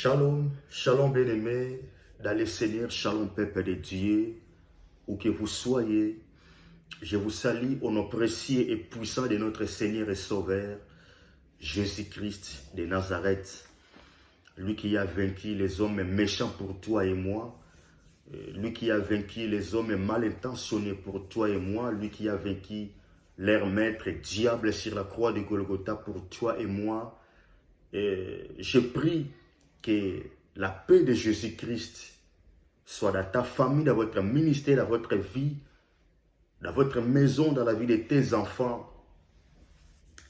Shalom, shalom bien-aimés, dans le Seigneur, shalom peuple de Dieu, où que vous soyez, je vous salue au nom précieux et puissant de notre Seigneur et Sauveur, Jésus-Christ de Nazareth, lui qui a vaincu les hommes méchants pour toi et moi, lui qui a vaincu les hommes mal intentionnés pour toi et moi, lui qui a vaincu leur maître diable sur la croix de Golgotha pour toi et moi. Je prie que la paix de Jésus-Christ soit dans ta famille, dans votre ministère, dans votre vie, dans votre maison, dans la vie de tes enfants,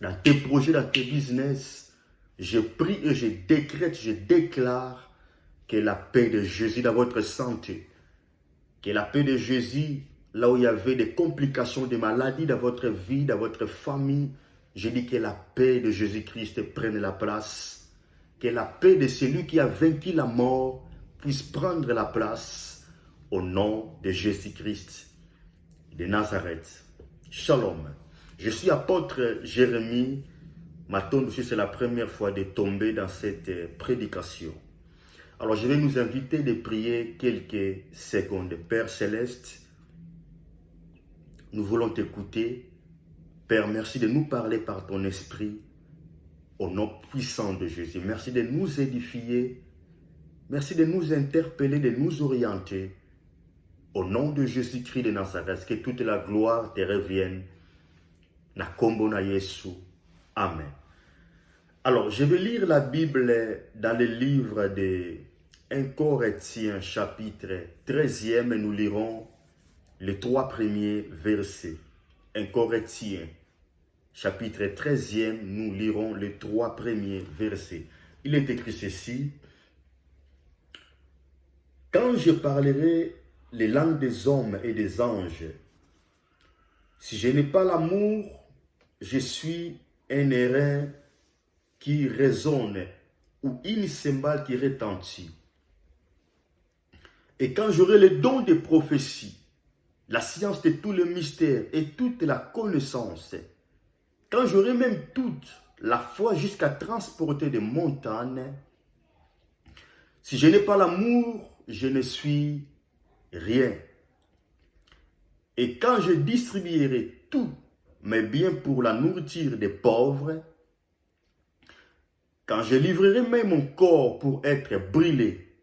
dans tes projets, dans tes business. Je prie et je décrète, je déclare que la paix de Jésus dans votre santé, que la paix de Jésus là où il y avait des complications, des maladies dans votre vie, dans votre famille, je dis que la paix de Jésus-Christ prenne la place. Que la paix de celui qui a vaincu la mort puisse prendre la place au nom de Jésus-Christ de Nazareth. Shalom. Je suis apôtre Jérémie Maton. C'est la première fois de tomber dans cette prédication. Alors je vais nous inviter de prier quelques secondes. Père Céleste, nous voulons t'écouter. Père, merci de nous parler par ton esprit. Au nom puissant de Jésus, merci de nous édifier, merci de nous interpeller, de nous orienter. Au nom de Jésus-Christ de Nazareth, que toute la gloire te revienne. Na kombo na Yesu. Amen. Alors, je vais lire la Bible dans le livre de 1 Corinthiens, chapitre 13e, et nous lirons les 3 premiers versets. 1 Corinthiens, chapitre 13e, nous lirons les 3 premiers versets. Il est écrit ceci. Quand je parlerai les langues des hommes et des anges, si je n'ai pas l'amour, je suis un airain qui résonne ou une cymbale qui retentit. Et quand j'aurai le don de prophétie, la science de tout le mystère et toute la connaissance, quand j'aurai même toute la foi jusqu'à transporter des montagnes, si je n'ai pas l'amour, je ne suis rien. Et quand je distribuerai tous mes biens pour la nourriture des pauvres, quand je livrerai même mon corps pour être brûlé,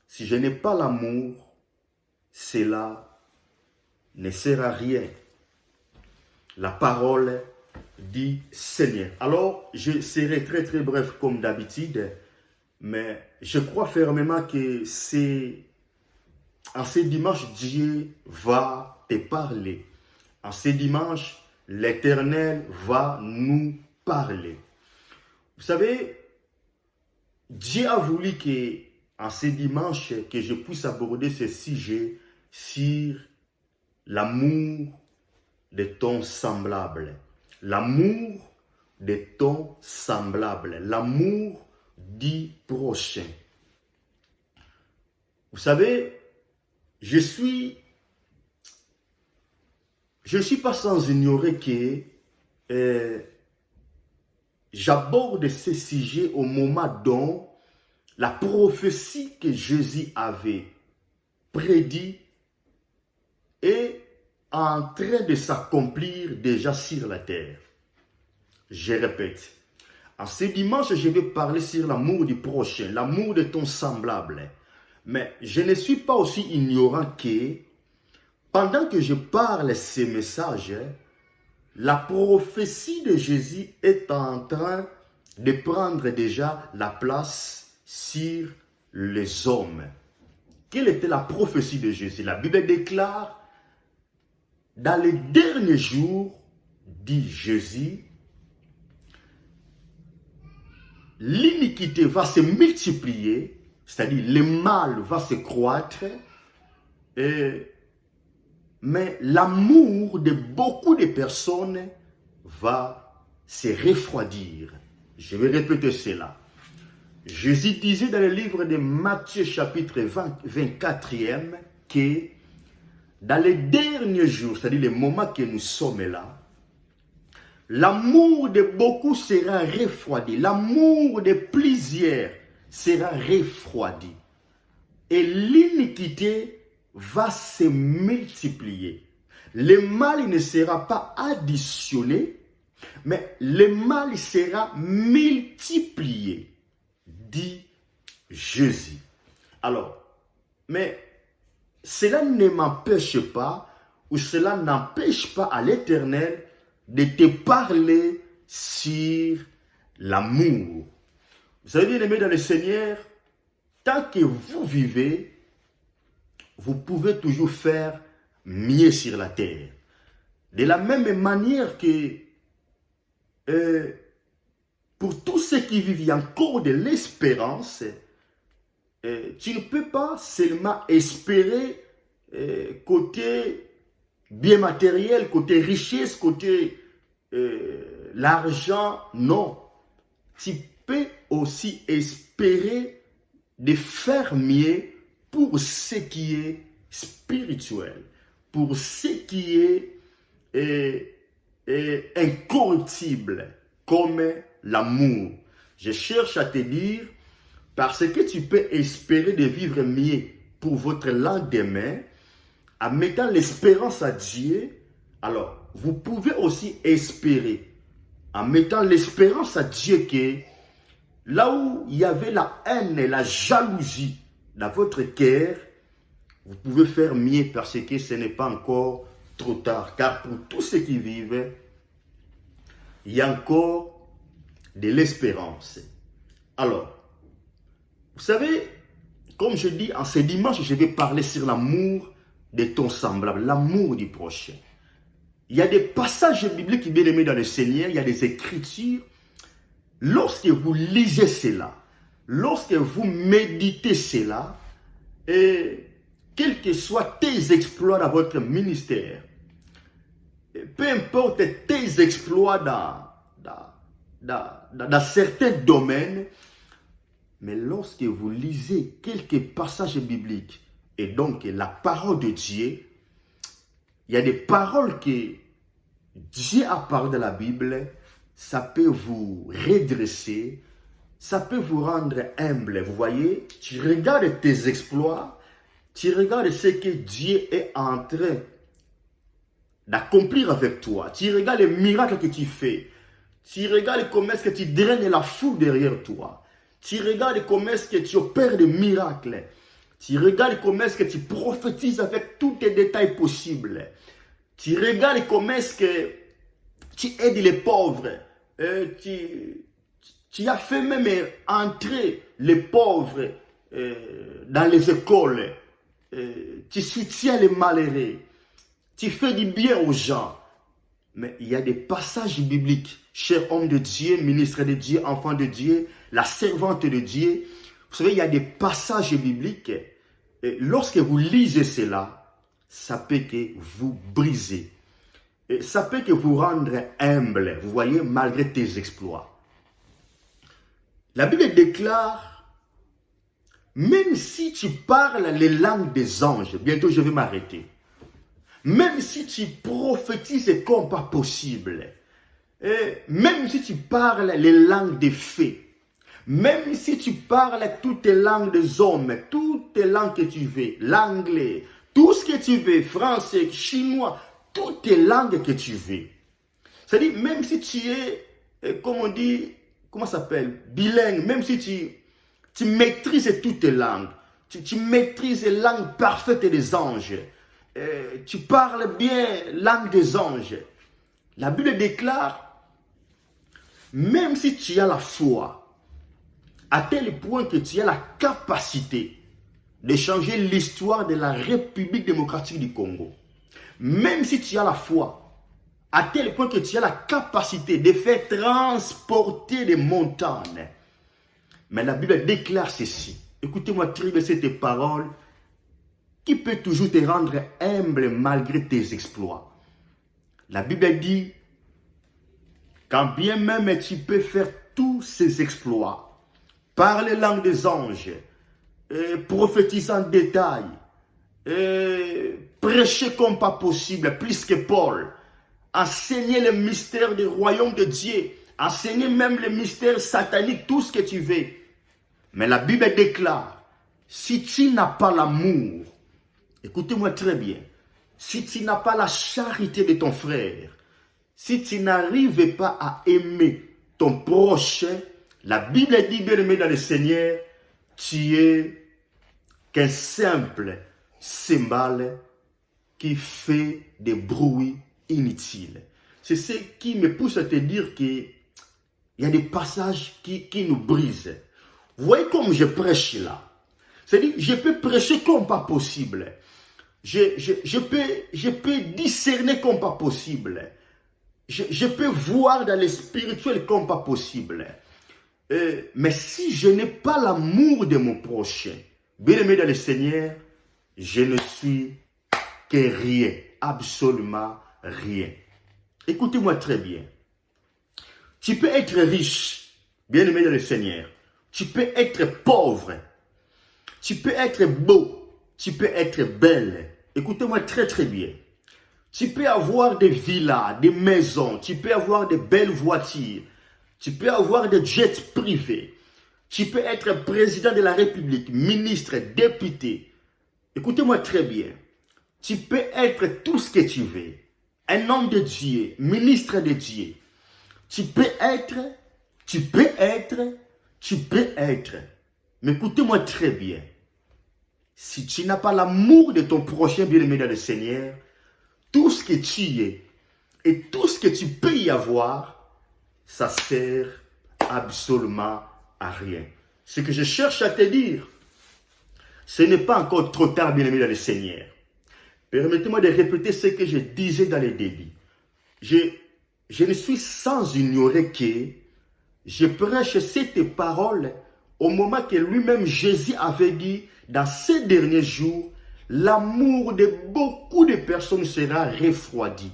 si je n'ai pas l'amour, cela ne sert à rien. La parole dit Seigneur. Alors, je serai très bref comme d'habitude, mais je crois fermement que en ce dimanche, Dieu va te parler. En ce dimanche, l'Éternel va nous parler. Vous savez, Dieu a voulu que, en ce dimanche, que je puisse aborder ce sujet sur l'amour de ton semblable. L'amour de ton semblable. L'amour du prochain. Vous savez, je suis pas sans ignorer que j'aborde ce sujet au moment dont la prophétie que Jésus avait prédit est en train de s'accomplir déjà sur la terre. Je répète, en ce dimanche, je vais parler sur l'amour du prochain, l'amour de ton semblable. Mais je ne suis pas aussi ignorant que, pendant que je parle ces messages, la prophétie de Jésus est en train de prendre déjà la place sur les hommes. Quelle était la prophétie de Jésus? La Bible déclare, dans les derniers jours, dit Jésus, l'iniquité va se multiplier, c'est-à-dire le mal va se croître, mais l'amour de beaucoup de personnes va se refroidir. Je vais répéter cela. Jésus disait dans le livre de Matthieu chapitre 24e que dans les derniers jours, c'est-à-dire les moments que nous sommes là, l'amour de beaucoup sera refroidi. L'amour de plusieurs sera refroidi. Et l'iniquité va se multiplier. Le mal ne sera pas additionné, mais le mal sera multiplié, dit Jésus. Alors, mais cela ne m'empêche pas, ou cela n'empêche pas à l'Éternel de te parler sur l'amour. Vous savez, bien aimé dans le Seigneur, tant que vous vivez, vous pouvez toujours faire mieux sur la terre. De la même manière que pour tous ceux qui vivent, il y a encore de l'espérance. Tu ne peux pas seulement espérer côté bien matériel, côté richesse, côté l'argent. Non. Tu peux aussi espérer de faire mieux pour ce qui est spirituel, pour ce qui est incorruptible, comme l'amour. Je cherche à te dire, parce que tu peux espérer de vivre mieux pour votre lendemain, en mettant l'espérance à Dieu, alors vous pouvez aussi espérer, en mettant l'espérance à Dieu, que là où il y avait la haine et la jalousie dans votre cœur, vous pouvez faire mieux parce que ce n'est pas encore trop tard. Car pour tous ceux qui vivent, il y a encore de l'espérance. Alors, vous savez, comme je dis, en ce dimanche, je vais parler sur l'amour de ton semblable, l'amour du prochain. Il y a des passages bibliques bien aimés dans le Seigneur, il y a des écritures. Lorsque vous lisez cela, lorsque vous méditez cela, et quels que soient tes exploits dans votre ministère, peu importe tes exploits dans certains domaines, mais lorsque vous lisez quelques passages bibliques, et donc la parole de Dieu, il y a des paroles que Dieu a parlé dans la Bible, ça peut vous redresser, ça peut vous rendre humble. Vous voyez, tu regardes tes exploits, tu regardes ce que Dieu est en train d'accomplir avec toi. Tu regardes les miracles que tu fais. Tu regardes comment est-ce que tu draines la foule derrière toi. Tu regardes comment est-ce que tu opères des miracles. Tu regardes comment est-ce que tu prophétises avec tous les détails possibles. Tu regardes comment est-ce que tu aides les pauvres. Tu as fait même entrer les pauvres dans les écoles. Tu soutiens les malheureux. Tu fais du bien aux gens. Mais il y a des passages bibliques, cher homme de Dieu, ministre de Dieu, enfant de Dieu, la servante de Dieu. Vous savez, il y a des passages bibliques. Et lorsque vous lisez cela, ça peut que vous briser. Et ça peut que vous rendre humble, vous voyez, malgré tes exploits. La Bible déclare, même si tu parles les langues des anges, bientôt je vais m'arrêter. Même si tu prophétises comme pas possible, et même si tu parles les langues des fées, même si tu parles toutes les langues des hommes, toutes les langues que tu veux, l'anglais, tout ce que tu veux, français, chinois, toutes les langues que tu veux. C'est-à-dire, même si tu es, comme on dit, comment ça s'appelle, bilingue, même si tu maîtrises toutes les langues, tu maîtrises les langues parfaites des anges, tu parles bien langue des anges. La Bible déclare, même si tu as la foi, à tel point que tu as la capacité de changer l'histoire de la République démocratique du Congo, même si tu as la foi, à tel point que tu as la capacité de faire transporter des montagnes, mais la Bible déclare ceci. Écoutez-moi très bien cette parole qui peut toujours te rendre humble malgré tes exploits. La Bible dit, quand bien même tu peux faire tous ces exploits, parler langue des anges, prophétiser en détail, prêcher comme pas possible, plus que Paul, enseigner le mystère du royaume de Dieu, enseigner même le mystère satanique, tout ce que tu veux. Mais la Bible déclare, si tu n'as pas l'amour, écoutez-moi très bien, si tu n'as pas la charité de ton frère, si tu n'arrives pas à aimer ton prochain, la Bible dit, bien aimé dans le Seigneur, tu es qu'un simple cymbale qui fait des bruits inutiles. C'est ce qui me pousse à te dire qu'il y a des passages qui nous brisent. Vous voyez comme je prêche là. C'est-à-dire, je peux prêcher comme pas possible. Je peux discerner comme pas possible. Je peux voir dans le spirituel comme pas possible. Mais si je n'ai pas l'amour de mon prochain, bien aimé dans le Seigneur, je ne suis que rien, absolument rien. Écoutez-moi très bien. Tu peux être riche, bien aimé dans le Seigneur. Tu peux être pauvre. Tu peux être beau. Tu peux être belle. Écoutez-moi très très bien. Tu peux avoir des villas, des maisons. Tu peux avoir de belles voitures. Tu peux avoir des jets privés. Tu peux être président de la République, ministre, député. Écoutez-moi très bien. Tu peux être tout ce que tu veux. Un homme de Dieu, ministre de Dieu. Tu peux être. Mais écoutez-moi très bien. Si tu n'as pas l'amour de ton prochain bien-aimé dans le Seigneur, tout ce que tu es et tout ce que tu peux y avoir, ça sert absolument à rien. Ce que je cherche à te dire, ce n'est pas encore trop tard, bien-aimé dans le Seigneur. Permettez-moi de répéter ce que je disais dans le début. Je ne suis sans ignorer que je prêche cette parole au moment que lui-même Jésus avait dit, dans ces derniers jours, l'amour de beaucoup de personnes sera refroidi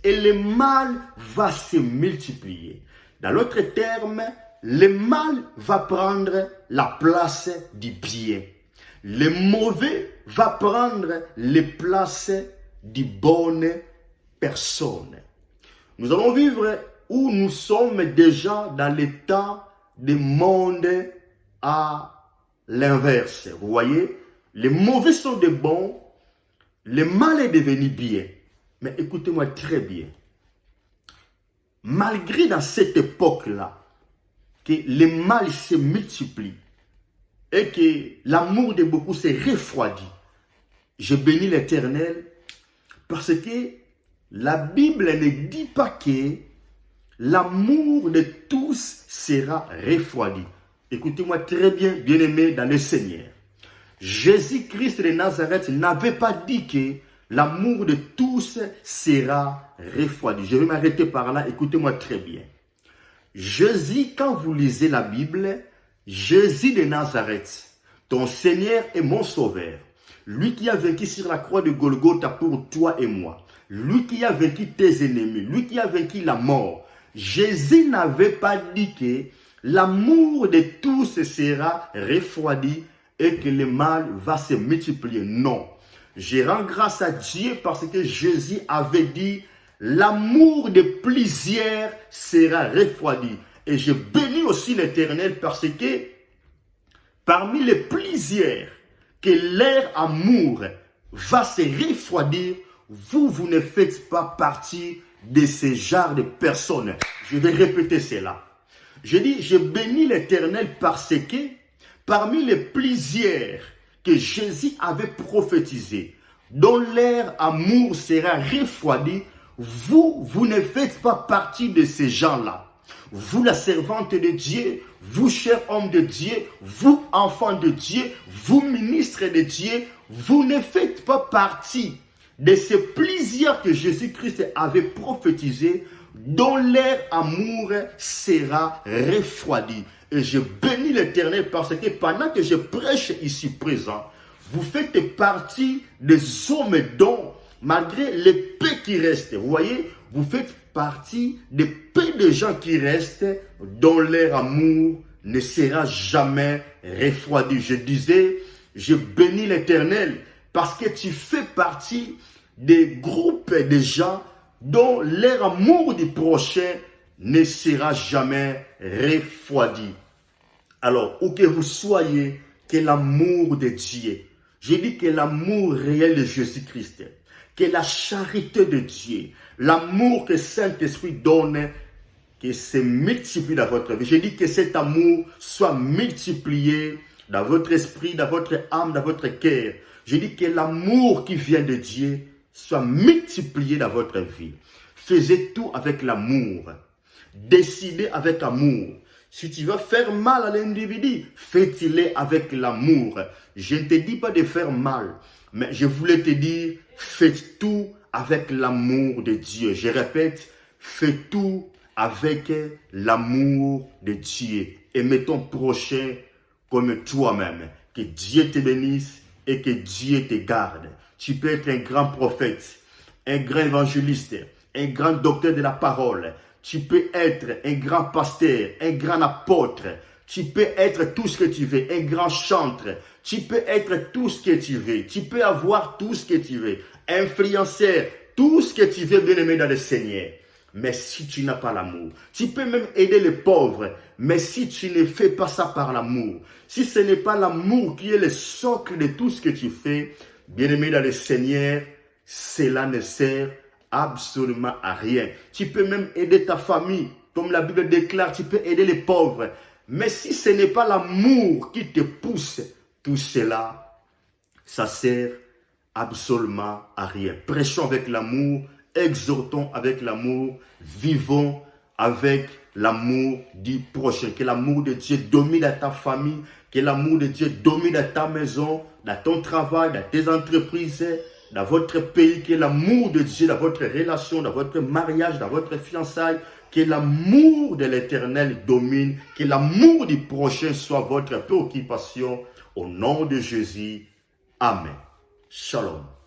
et le mal va se multiplier. Dans l'autre terme, le mal va prendre la place du bien. Le mauvais va prendre les places des bonnes personnes. Nous allons vivre où nous sommes déjà dans l'état du monde à l'inverse. Vous voyez, les mauvais sont des bons, le mal est devenu bien. Mais écoutez-moi très bien. Malgré dans cette époque-là, que le mal se multiplie et que l'amour de beaucoup s'est refroidi, je bénis l'Éternel parce que la Bible ne dit pas que l'amour de tous sera refroidi. Écoutez-moi très bien, bien-aimés dans le Seigneur. Jésus-Christ de Nazareth n'avait pas dit que l'amour de tous sera refroidi. Je vais m'arrêter par là, écoutez-moi très bien. Jésus, quand vous lisez la Bible, Jésus de Nazareth, ton Seigneur et mon Sauveur, lui qui a vaincu sur la croix de Golgotha pour toi et moi, lui qui a vaincu tes ennemis, lui qui a vaincu la mort, Jésus n'avait pas dit que l'amour de tous sera refroidi et que le mal va se multiplier. Non. Je rends grâce à Dieu parce que Jésus avait dit l'amour de plusieurs sera refroidi. Et je bénis aussi l'Éternel parce que parmi les plusieurs que leur amour va se refroidir, vous ne faites pas partie de ce genre de personnes. Je vais répéter cela. Je dis, je bénis l'Éternel parce que parmi les plusieurs que Jésus avait prophétisé, dont leur amour sera refroidi, vous ne faites pas partie de ces gens-là. Vous, la servante de Dieu, vous, cher homme de Dieu, vous, enfant de Dieu, vous, ministre de Dieu, vous ne faites pas partie de ces plusieurs que Jésus-Christ avait prophétisé, dont leur amour sera refroidi. Et je bénis l'Éternel parce que pendant que je prêche ici présent, vous faites partie des hommes dont, malgré les peu qui restent, vous voyez, vous faites partie des peu de gens qui restent, dont leur amour ne sera jamais refroidi. Je disais, je bénis l'Éternel parce que tu fais partie des groupes de gens dont leur amour du prochain ne sera jamais refroidi. Alors, où que vous soyez, que l'amour de Dieu, je dis que l'amour réel de Jésus-Christ, que la charité de Dieu, l'amour que Saint-Esprit donne, que se multiplie dans votre vie. Je dis que cet amour soit multiplié dans votre esprit, dans votre âme, dans votre cœur. Je dis que l'amour qui vient de Dieu soit multiplié dans votre vie. Faites tout avec l'amour. Décidez avec amour. Si tu veux faire mal à l'individu, fais-le avec l'amour. Je ne te dis pas de faire mal, mais je voulais te dire, faites tout avec l'amour de Dieu. Je répète, fais tout avec l'amour de Dieu. Aime ton prochain comme toi-même. Que Dieu te bénisse et que Dieu te garde. Tu peux être un grand prophète, un grand évangéliste, un grand docteur de la parole. Tu peux être un grand pasteur, un grand apôtre. Tu peux être tout ce que tu veux, un grand chanteur. Tu peux être tout ce que tu veux. Tu peux avoir tout ce que tu veux. Influenceur, tout ce que tu veux, bien-aimé dans le Seigneur. Mais si tu n'as pas l'amour, tu peux même aider les pauvres. Mais si tu ne fais pas ça par l'amour, si ce n'est pas l'amour qui est le socle de tout ce que tu fais, bien-aimé dans le Seigneur, cela ne sert absolument à rien. Tu peux même aider ta famille. Comme la Bible déclare, tu peux aider les pauvres. Mais si ce n'est pas l'amour qui te pousse, tout cela, ça sert absolument à rien. Prêchons avec l'amour, exhortons avec l'amour, vivons avec l'amour du prochain. Que l'amour de Dieu domine dans ta famille, que l'amour de Dieu domine dans ta maison, dans ton travail, dans tes entreprises, dans votre pays, que l'amour de Dieu dans votre relation, dans votre mariage, dans votre fiançailles, que l'amour de l'Éternel domine, que l'amour du prochain soit votre préoccupation. Au nom de Jésus, Amen. Shalom.